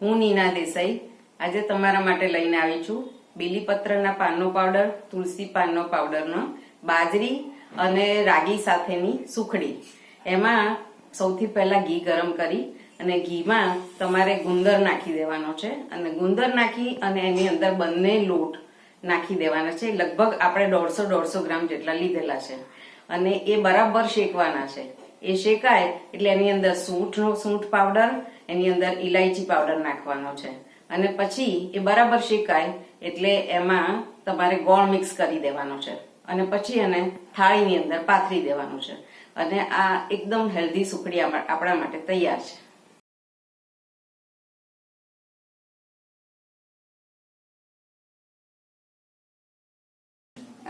હું નીના દેસાઈ આજે તમારા માટે લઈને આવી છું બીલીપત્રના પાનનો પાવડર, તુલસી પાનનો પાવડરનો બાજરી અને રાગી સાથેની સુખડી। એમાં સૌથી પહેલા ઘી ગરમ કરી અને ઘીમાં તમારે ગુંદર નાખી દેવાનો છે અને ગુંદર નાખી અને એની અંદર બંને લોટ નાખી દેવાના છે। લગભગ આપણે 150 ગ્રામ જેટલા લીધેલા છે અને એ બરાબર શેકવાના છે। એ શેકાય એટલે એની અંદર સૂંઠ પાવડર, એની અંદર ઇલાયચી પાવડર નાખવાનો છે અને પછી એ બરાબર શેકાય એટલે એમાં તમારે ગોળ મિક્સ કરી દેવાનો છે અને પછી એને થાળીની અંદર પાથરી દેવાનું છે અને આ એકદમ હેલ્ધી સુખડી આપણા માટે તૈયાર છે।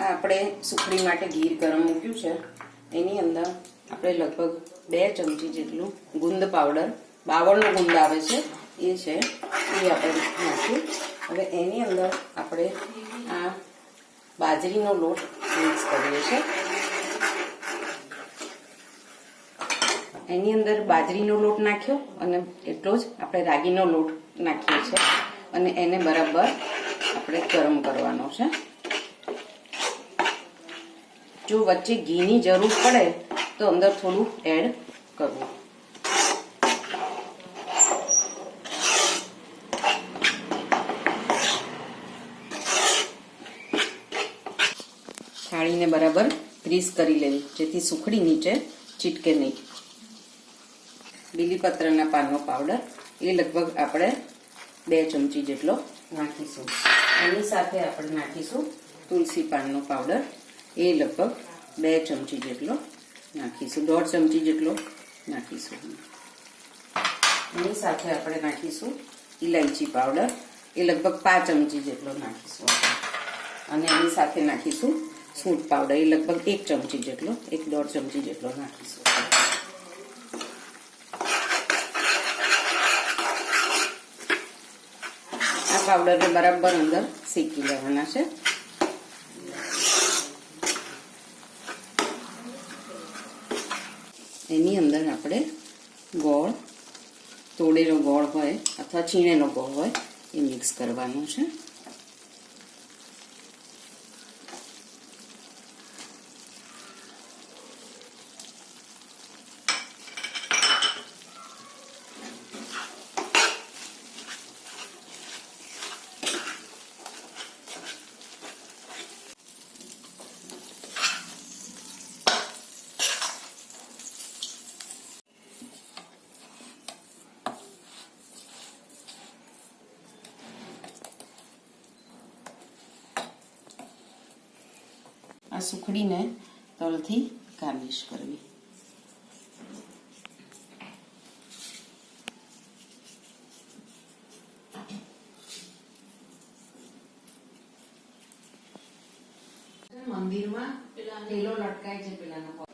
આ આપણે સુખડી માટે ઘી ગરમ મૂક્યું છે। એની અંદર આપણે લગભગ 2 ચમચી જેટલું ગુંદ પાવડર, બાવળનો ગુંદ આવે છે એ છે, એ આપણે નાખ્યું। હવે એની અંદર આપણે આ બાજરીનો લોટ મિક્સ કરીએ છીએ। એની અંદર બાજરીનો લોટ નાખ્યો અને એટલો જ આપણે રાગીનો લોટ નાખીએ છીએ અને એને બરાબર આપણે ગરમ કરવાનો છે। જો વચ્ચે ઘીની જરૂર પડે તો અંદર થોડું એડ કરવું। થાળીને બરાબર ગ્રીસ કરી લેવી જેથી સુખડી નીચે ચીટકે નહીં। બીલીપત્રના પાનનો પાવડર એ લગભગ આપણે 2 ચમચી જેટલો નાખીશું। એની સાથે આપણે નાખીશું તુલસી પાનનો પાવડર, એ લગભગ 2 ચમચી જેટલો નાખીશું, 1.5 ચમચી જેટલો નાખીશું। એની સાથે આપણે નાખીશું ઇલાયચી પાવડર, એ લગભગ 5 ચમચી જેટલો નાખીશું અને એની સાથે નાખીશું સૂંઠ પાવડર, એ લગભગ 1 ચમચી જેટલો, 1.5 ચમચી જેટલો નાખીશું। આ પાવડરને બરાબર અંદર શેકી લેવાના છે। એની અંદર આપણે ગોળ, તોડેલો ગોળ હોય અથવા છીણેલો ગોળ હોય એ મિક્સ કરવાનો છે। આ સુખડીને તલથી ગાર્નિશ કરવી। મંદિરમાં પેલો લટકાય છે પેલાનો